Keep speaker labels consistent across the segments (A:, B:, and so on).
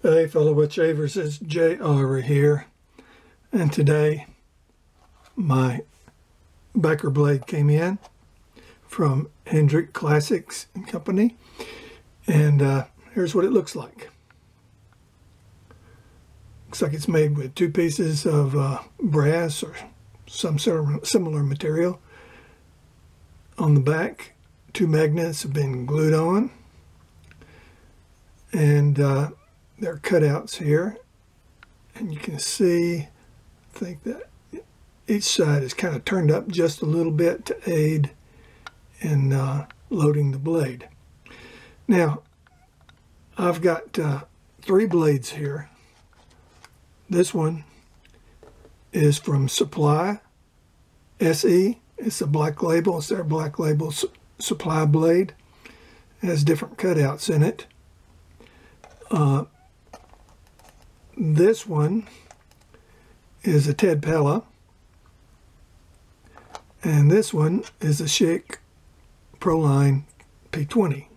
A: Hey fellow wood shavers, it's JR here, and today my backer blade came in from Hendrix Classics and Company, and here's what it looks like. Looks like it's made with two pieces of brass or some similar material. On the back, two magnets have been glued on, and there are cutouts here, and you can see, I think that each side is kind of turned up just a little bit to aid in loading the blade. Now, I've got three blades here. This one is from Supply SE. It's a black label. It's their black label Supply blade. It has different cutouts in it. This one is a Ted Pella, and this one is a Schick Proline P20.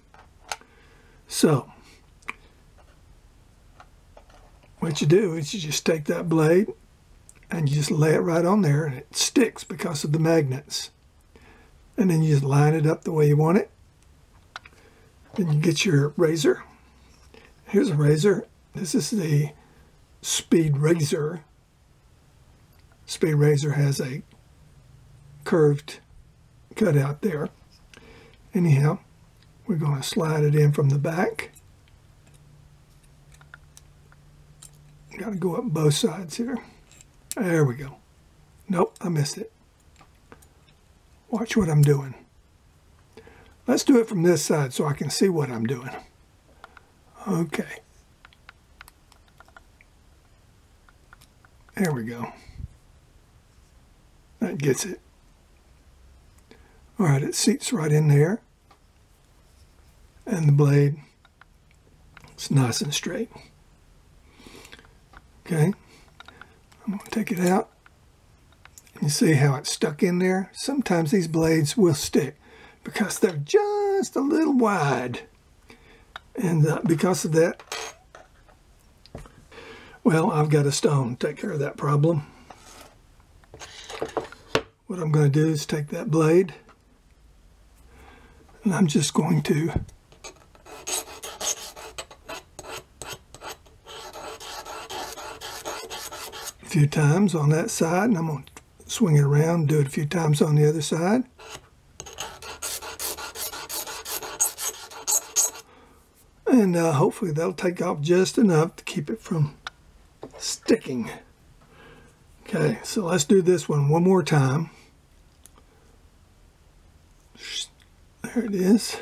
A: So, what you do is you just take that blade and you just lay it right on there, and it sticks because of the magnets. And then you just line it up the way you want it. Then you get your razor. Here's a razor. This is the Speed Razor. Speed Razor has a curved cutout there. Anyhow, we're going to slide it in from the back. Got to go up both sides here. There we go. Nope, I missed it. Watch what I'm doing. Let's do it from this side so I can see what I'm doing. Okay. There we go. That gets it. All right, it seats right in there. And the blade is nice and straight. Okay. I'm going to take it out. You see how it's stuck in there? Sometimes these blades will stick because they're just a little wide. And because of that, well, I've got a stone to take care of that problem. What I'm going to do is take that blade, and I'm just going to a few times on that side, and I'm going to swing it around, do it a few times on the other side. And hopefully that'll take off just enough to keep it from sticking. Okay, so let's do this one more time. There it is.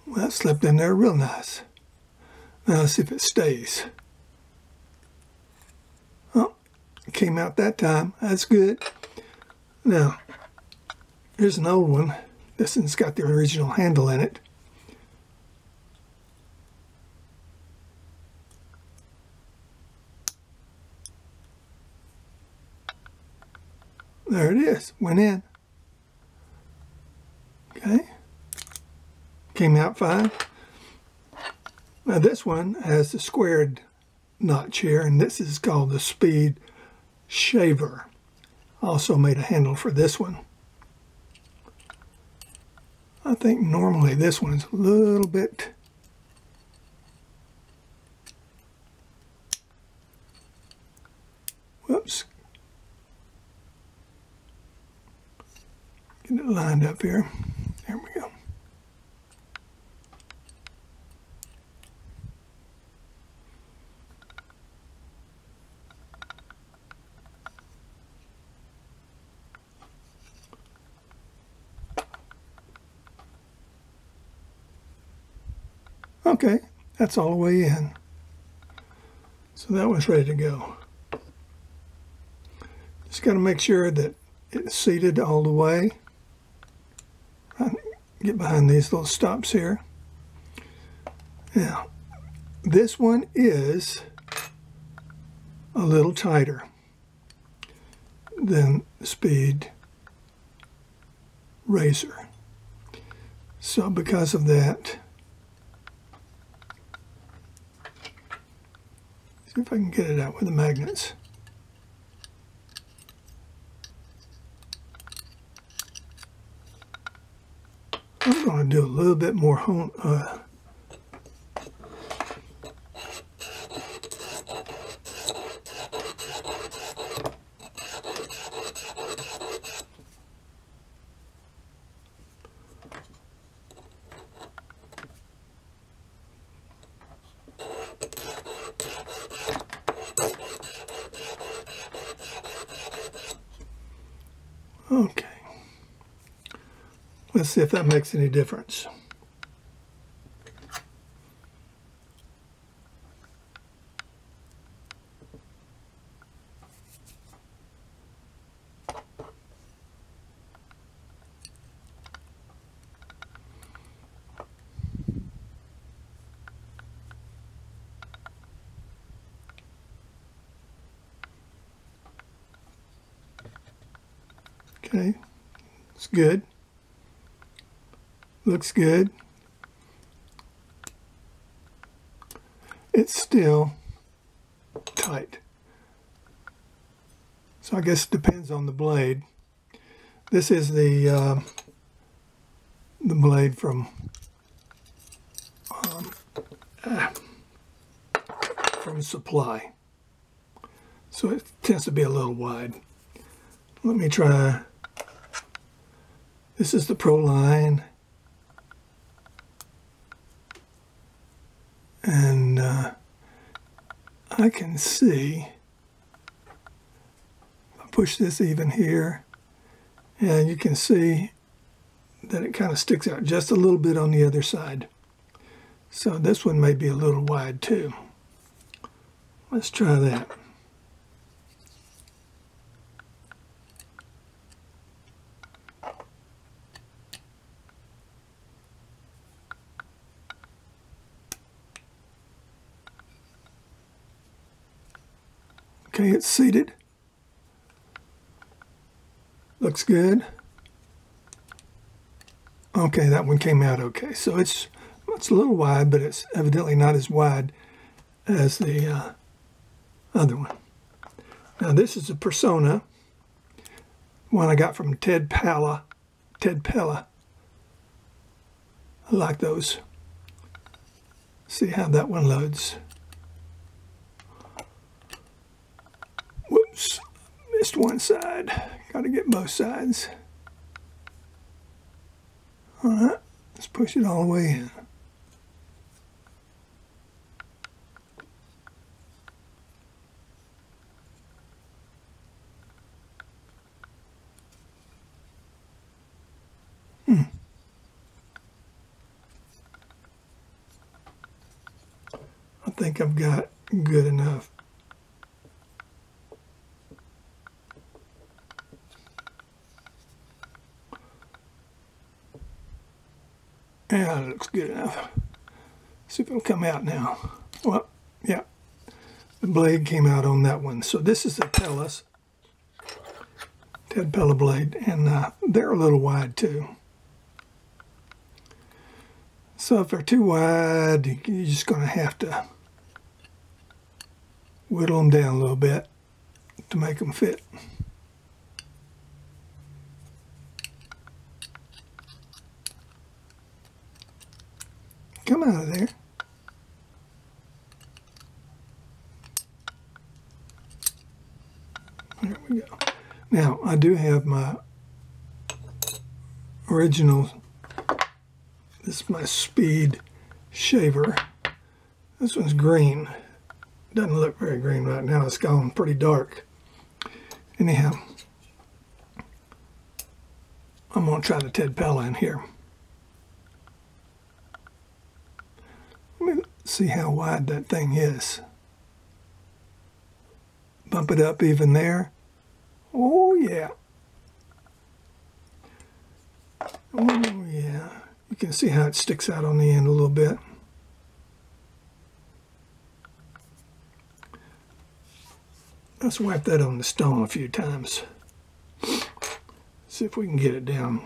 A: Well, that slipped in there real nice. Now let's see if it stays. Oh, it came out that time. That's good. Now, here's an old one. This one's got the original handle in it. There it is. Went in. Okay. Came out fine. Now this one has the squared notch here, and this is called the Speed Shaver. Also made a handle for this one. I think normally this one's a little bit whoops. Get it lined up here. There we go. Okay, that's all the way in. So that one's ready to go. Just got to make sure that it's seated all the way. Get behind these little stops here. Now, this one is a little tighter than the Speed Razor. So because of that, see if I can get it out with the magnets. I'm going to do a little bit more okay. Let's see if that makes any difference. Okay, it's good. Looks good. It's still tight. So I guess it depends on the blade. This is the blade from Supply. So it tends to be a little wide. Let me try. This is the Pro line. And I can see, if I push this even here, and you can see that it kind of sticks out just a little bit on the other side. So this one may be a little wide too. Let's try that. Okay, it's seated. Looks good. Okay, that one came out okay. So it's a little wide, but it's evidently not as wide as the other one. Now this is a Persona, one I got from Ted Pella. I like those. See how that one loads. Whoops, missed one side. Got to get both sides. All right, let's push it all the way in. I think I've got good enough. Yeah, that looks good enough. See if it'll come out now. Well, yeah, the blade came out on that one. So this is the Ted Pella blade, and they're a little wide too. So if they're too wide, you're just going to have to whittle them down a little bit to make them fit. Come out of there. There we go. Now, I do have my original, this is my Speed shaver. This one's green. Doesn't look very green right now. It's gone pretty dark. Anyhow, I'm going to try the Ted Pella in here. Let me see how wide that thing is. Bump it up even there. Oh yeah. Oh yeah. You can see how it sticks out on the end a little bit. Let's wipe that on the stone a few times. See if we can get it down.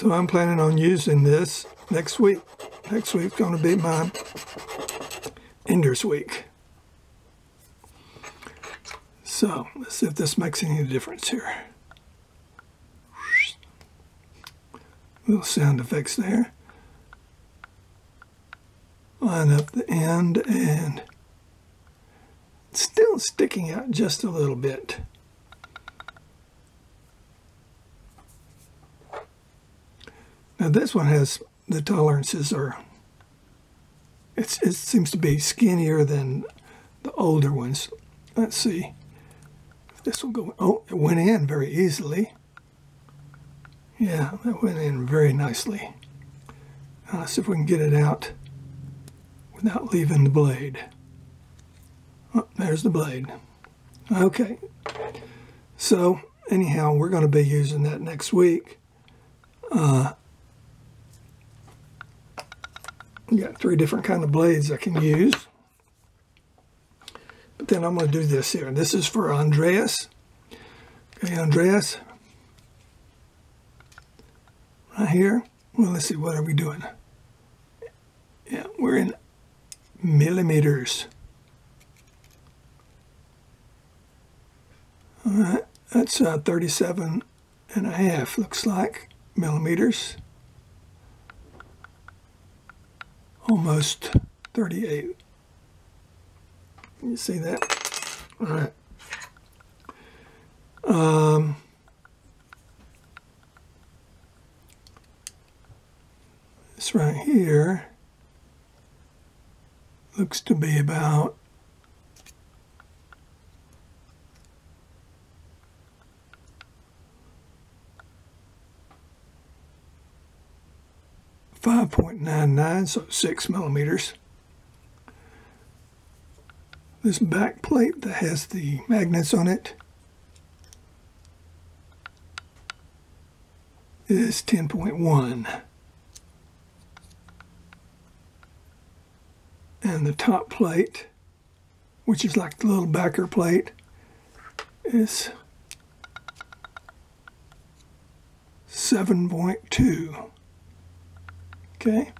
A: So I'm planning on using this next week. Next week's going to be my Enders week. So let's see if this makes any difference here. Little sound effects there. Line up the end, and it's still sticking out just a little bit. Now this one has, the tolerances are, it seems to be skinnier than the older ones. Let's see if this will go. Oh, it went in very easily. Yeah, that went in very nicely. Now let's see if we can get it out without leaving the blade. Oh, there's the blade. Okay. So anyhow, we're going to be using that next week. Got 3 different kind of blades I can use. But then I'm going to do this here. This is for Andreas. Okay, Andreas. Right here. Well, let's see, what are we doing? Yeah, we're in millimeters. All right, that's 37.5, looks like, millimeters. Almost 38. You see that? All right. This right here looks to be about 5.99, so 6 millimeters. This back plate that has the magnets on it is 10.1. And the top plate, which is like the little backer plate, is 7.2. Okay.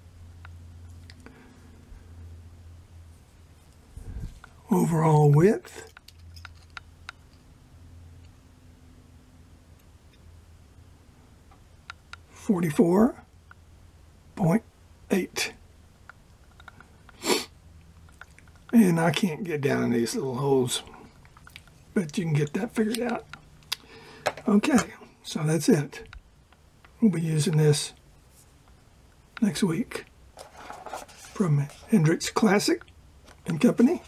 A: Overall width, 44.8. And I can't get down in these little holes, but you can get that figured out. Okay, so that's it. We'll be using this next week from Hendrix Classics and Company.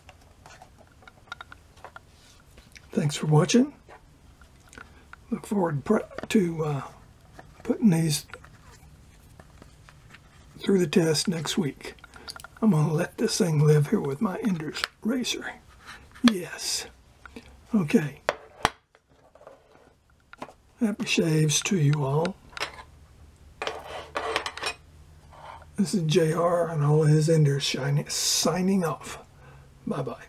A: Thanks for watching. Look forward to putting these through the test next week. I'm going to let this thing live here with my Enders racer. Yes. Okay. Happy shaves to you all. This is JR and all his Enders signing off. Bye-bye.